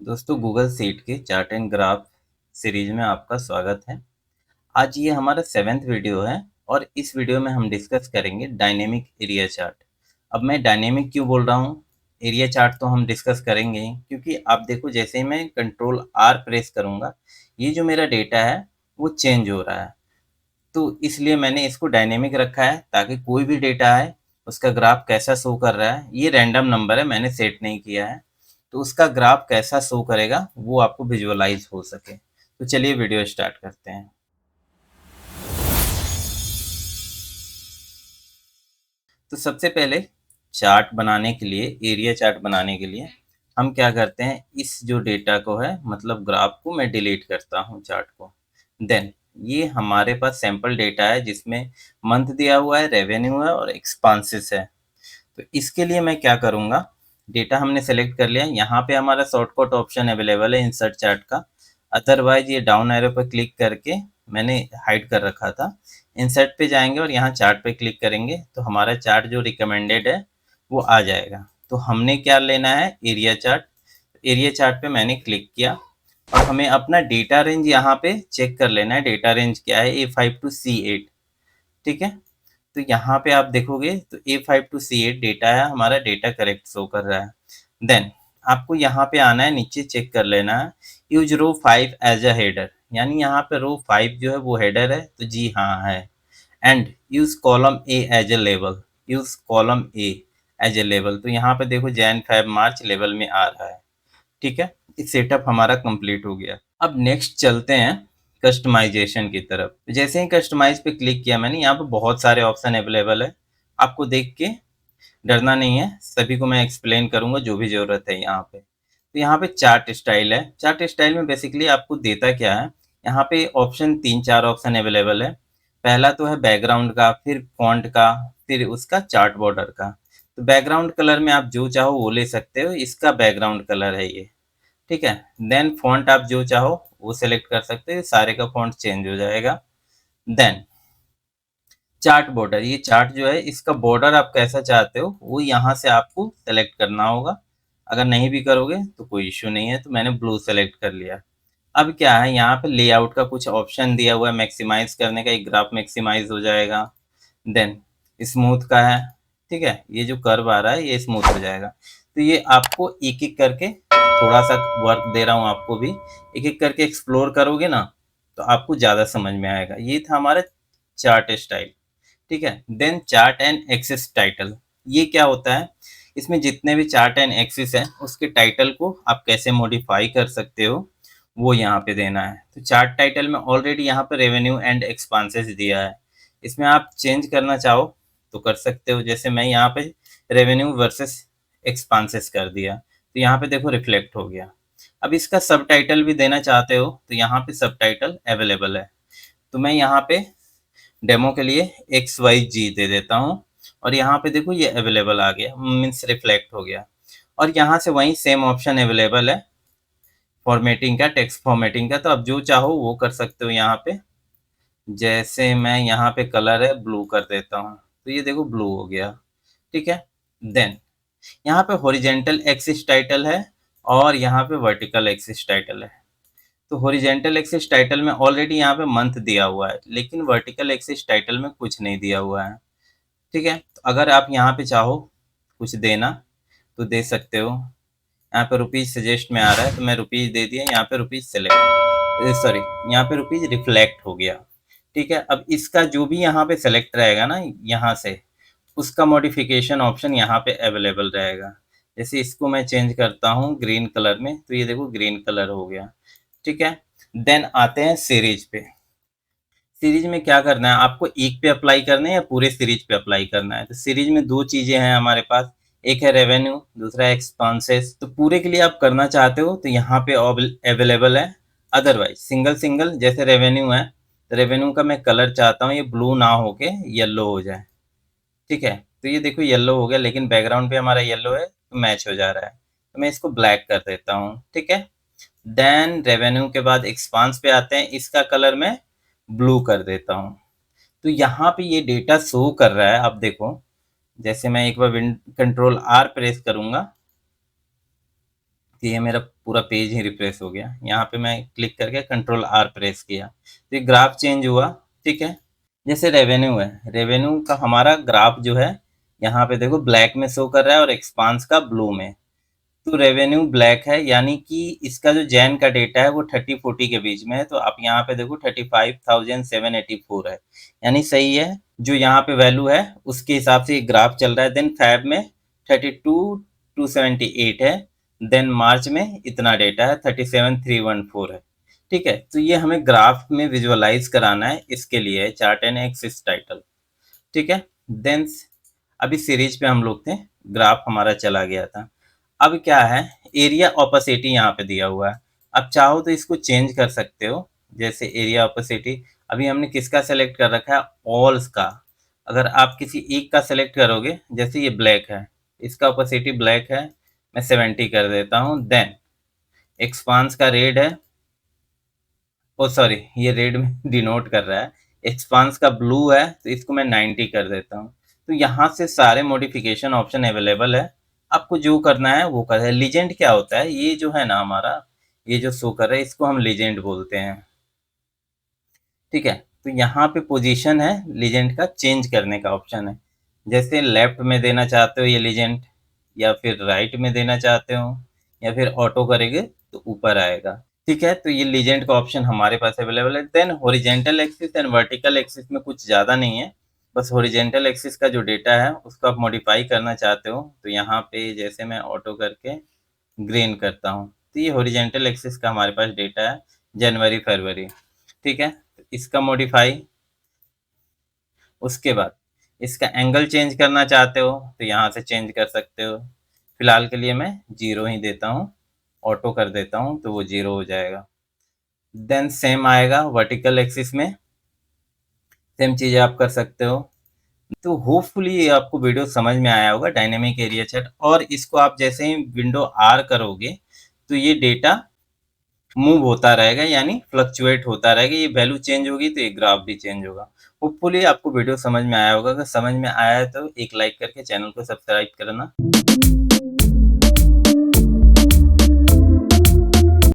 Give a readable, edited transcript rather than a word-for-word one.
दोस्तों Google sheet के chart and graph series में आपका स्वागत है। आज ये हमारा 7th वीडियो है और इस वीडियो में हम डिस्कस करेंगे डायनेमिक एरिया चार्ट। अब मैं डायनेमिक क्यों बोल रहा हूँ, एरिया चार्ट तो हम डिस्कस करेंगे ही, क्योंकि आप देखो जैसे ही मैं कंट्रोल आर प्रेस करूँगा ये जो मेरा डेटा है वो चेंज हो रहा है। तो इसलिए मैंने इसको डायनेमिक रखा है ताकि कोई भी डेटा है उसका ग्राफ कैसा शो कर रहा है, ये रैंडम नंबर है, मैंने सेट नहीं किया है, तो उसका ग्राफ कैसा शो करेगा वो आपको विजुअलाइज हो सके। तो चलिए वीडियो स्टार्ट करते हैं। तो सबसे पहले चार्ट बनाने के लिए, एरिया चार्ट बनाने के लिए हम क्या करते हैं, इस जो डेटा को है मतलब ग्राफ को मैं डिलीट करता हूँ चार्ट को। देन ये हमारे पास सैंपल डेटा है जिसमें मंथ दिया हुआ है, रेवेन्यू है और एक्सपेंसेस है। तो इसके लिए मैं क्या करूँगा, डेटा हमने सेलेक्ट कर लिया, यहाँ पे हमारा शॉर्टकट ऑप्शन अवेलेबल है इंसर्ट चार्ट का। अदरवाइज ये डाउन एरो पर क्लिक करके मैंने हाइड कर रखा था। इंसर्ट पे जाएंगे और यहाँ चार्ट पे क्लिक करेंगे तो हमारा चार्ट जो रिकमेंडेड है वो आ जाएगा। तो हमने क्या लेना है, एरिया चार्ट। एरिया चार्ट पे मैंने क्लिक किया और हमें अपना डेटा रेंज यहाँ पे चेक कर लेना है। डेटा रेंज क्या है, A5 to C8। ठीक है, तो यहाँ पे आप देखोगे तो A5 to C8 डेटा है, हमारा डेटा करेक्ट शो कर रहा है। देन आपको यहाँ पे आना है, नीचे चेक कर लेना है use row 5 as a header, यानी यहाँ पे रो 5 जो है वो हेडर है, तो जी हाँ है। And use column A as a level, use column A as a level, तो यहाँ पे देखो जैन फेब मार्च लेवल में आ रहा है। ठीक है, इस सेटअप हमारा कंप्लीट हो गया। अब नेक्स्ट चलते हैं कस्टमाइजेशन की तरफ। जैसे ही कस्टमाइज पे क्लिक किया मैंने, यहाँ पे बहुत सारे ऑप्शन अवेलेबल है, आपको देख के डरना नहीं है, सभी को मैं एक्सप्लेन करूंगा जो भी जरूरत है यहाँ पे। तो यहाँ पे चार्ट स्टाइल है। चार्ट स्टाइल में बेसिकली आपको देता क्या है, यहाँ पे ऑप्शन 3-4 ऑप्शन अवेलेबल है। पहला तो है बैकग्राउंड का, फिर फॉन्ट का, फिर उसका चार्ट बॉर्डर का। तो बैकग्राउंड कलर में आप जो चाहो वो ले सकते हो, इसका बैकग्राउंड कलर है ये। ठीक है, देन फॉन्ट आप जो चाहो वो सेलेक्ट कर सकते हो, सारे का फॉन्ट चेंज हो जाएगा। देन चार्ट बॉर्डर, ये चार्ट जो है इसका बॉर्डर आप कैसा चाहते हो वो यहाँ से आपको सेलेक्ट करना होगा। अगर नहीं भी करोगे तो कोई इश्यू नहीं है, तो मैंने ब्लू सेलेक्ट कर लिया। अब क्या है, यहाँ पे लेआउट का कुछ ऑप्शन दिया हुआ है, मैक्सिमाइज करने का, एक ग्राफ मैक्सिमाइज हो जाएगा। देन स्मूथ का है, ठीक है, ये जो कर्व आ रहा है ये स्मूथ हो जाएगा। तो ये आपको एक एक करके, थोड़ा सा वर्क दे रहा हूँ आपको भी, एक एक करके एक्सप्लोर करोगे ना तो आपको ज़्यादा समझ में आएगा। ये था हमारा चार्ट स्टाइल। ठीक है, then chart and axis title. ये क्या होता है, इसमें जितने भी चार्ट एंड एक्सिस हैं उसके टाइटल को आप कैसे मॉडिफाई कर सकते हो वो यहाँ पे देना है। तो चार्ट टाइटल में ऑलरेडी यहाँ पे रेवेन्यू एंड एक्सपेंसेस दिया है, इसमें आप चेंज करना चाहो तो कर सकते हो। जैसे मैं यहाँ पे रेवेन्यू वर्सेस एक्सपेंसेस कर दिया तो यहाँ पे देखो रिफ्लेक्ट हो गया। अब इसका सब टाइटल भी देना चाहते हो तो यहाँ पे सब टाइटल अवेलेबल है। तो मैं यहाँ पे डेमो के लिए XYG दे देता हूँ और यहाँ पे देखो ये अवेलेबल आ गया, मीन्स रिफ्लेक्ट हो गया। और यहाँ से वही सेम ऑप्शन अवेलेबल है फॉर्मेटिंग का, टेक्स्ट फॉर्मेटिंग का, तो आप जो चाहो वो कर सकते हो यहाँ पे। जैसे मैं यहाँ पे कलर है ब्लू कर देता हूँ तो ये देखो ब्लू हो गया। ठीक है, देन यहाँ पे हॉरिजेंटल एक्सिस टाइटल है और यहाँ पे वर्टिकल एक्सिस टाइटल है। तो हॉरिजेंटल एक्सिस टाइटल में ऑलरेडी यहाँ पे मंथ दिया हुआ है, लेकिन वर्टिकल एक्सिस टाइटल में कुछ नहीं दिया हुआ है। ठीक है, तो अगर आप यहाँ पे चाहो कुछ देना तो दे सकते हो। यहाँ पे रुपीज सजेस्ट में आ रहा है तो मैं रुपीज दे दिया, यहाँ पे रुपीज सेलेक्ट, सॉरी यहाँ पे रुपीज रिफ्लेक्ट हो गया। ठीक है, अब इसका जो भी यहाँ पे सेलेक्ट रहेगा ना यहाँ से, उसका मॉडिफिकेशन ऑप्शन यहाँ पे अवेलेबल रहेगा। जैसे इसको मैं चेंज करता हूँ ग्रीन कलर में तो ये देखो ग्रीन कलर हो गया। ठीक है, देन आते हैं सीरीज पे। सीरीज में क्या करना है, आपको एक पे अप्लाई करना है या पूरे सीरीज पे अप्लाई करना है। तो सीरीज में दो चीजें हैं हमारे पास, एक है रेवेन्यू, दूसरा है एक्सपेंसेस। तो पूरे के लिए आप करना चाहते हो तो यहाँ पे अवेलेबल है। अदरवाइज सिंगल सिंगल, जैसे रेवेन्यू है तो रेवेन्यू का मैं कलर चाहता हूँ ये ब्लू ना होके येलो हो जाए। ठीक है, तो ये देखो येलो हो गया, लेकिन बैकग्राउंड पे हमारा येलो है तो मैच हो जा रहा है, तो मैं इसको ब्लैक कर देता हूँ। ठीक है, देन रेवेन्यू के बाद एक्सपांस पे आते हैं, इसका कलर मैं ब्लू कर देता हूँ। तो यहाँ पे ये डेटा शो कर रहा है, आप देखो जैसे मैं एक बार कंट्रोल आर प्रेस करूंगा तो ये मेरा पूरा पेज ही रिफ्रेश हो गया। यहाँ पे मैं क्लिक करके कंट्रोल आर प्रेस किया, तो ये ग्राफ चेंज हुआ, ठीक है। जैसे रेवेन्यू है, रेवेन्यू का हमारा ग्राफ जो है यहाँ पे देखो ब्लैक में शो कर रहा है और एक्सपांस का ब्लू में। तो रेवेन्यू ब्लैक है, यानी कि इसका जो जैन का डेटा है वो 30-40 के बीच में है। तो आप यहाँ पे देखो 35,784 है, यानी सही है। जो यहाँ पे वैल्यू है उसके हिसाब से ये ग्राफ चल रहा है। देन फैब में 32,278 है। देन मार्च में इतना डेटा है 37,314 है, ठीक है। तो ये हमें ग्राफ में विजुअलाइज कराना है, इसके लिए चार्ट एंड एक्सिस टाइटल, ठीक है। देन अभी सीरीज पे हम लोग थे, ग्राफ हमारा चला गया था। अब क्या है, एरिया ओपेसिटी यहाँ पे दिया हुआ है। अब चाहो तो इसको चेंज कर सकते हो। जैसे एरिया ओपेसिटी अभी हमने किसका सेलेक्ट कर रखा है, ऑल्स का। अगर आप किसी एक का सेलेक्ट करोगे, जैसे ये ब्लैक है, इसका ओपेसिटी ब्लैक है, मैं 70 कर देता हूँ। देन एक्सपांस का रेड है, ओ सॉरी ये रेड में डिनोट कर रहा है। एक्सपांस का ब्लू है, तो इसको मैं 90 कर देता हूँ। तो यहाँ से सारे मॉडिफिकेशन ऑप्शन अवेलेबल है, आपको जो करना है वो कर है। लीजेंड क्या होता है, ये जो है ना हमारा, ये जो शो कर रहा है इसको हम लीजेंड बोलते हैं, ठीक है। तो यहाँ पे पोजीशन है, लीजेंड का चेंज करने का ऑप्शन है। जैसे लेफ्ट में देना चाहते हो ये लीजेंड, या फिर राइट में देना चाहते हो, या फिर ऑटो करेंगे तो ऊपर आएगा, ठीक है। तो ये लीजेंड का ऑप्शन हमारे पास अवेलेबल है। Then horizontal axis and vertical axis में कुछ ज़्यादा नहीं है, बस हॉरिजेंटल एक्सिस का जो डेटा है उसको आप मॉडिफाई करना चाहते हो, तो यहाँ पे जैसे मैं ऑटो करके ग्रीन करता हूँ, तो ये हॉरिजेंटल एक्सिस का हमारे पास डेटा है, जनवरी फरवरी, ठीक है। तो इसका मॉडिफाई, उसके बाद इसका एंगल चेंज करना चाहते हो तो यहाँ से चेंज कर सकते हो। फिलहाल के लिए मैं 0 ही देता हूँ, ऑटो कर देता हूँ तो वो 0 हो जाएगा। देन सेम आएगा वर्टिकल एक्सिस में, सेम चीज़ आप कर सकते हो। तो होपफुली ये आपको वीडियो समझ में आया होगा, डायनेमिक एरिया चार्ट। और इसको आप जैसे ही विंडो आर करोगे तो ये डेटा मूव होता रहेगा, यानी फ्लक्चुएट होता रहेगा। ये वैल्यू चेंज होगी तो ये ग्राफ भी चेंज होगा। होपफुली आपको वीडियो समझ में आया होगा। अगर समझ में आया है तो एक लाइक करके चैनल को सब्सक्राइब करना।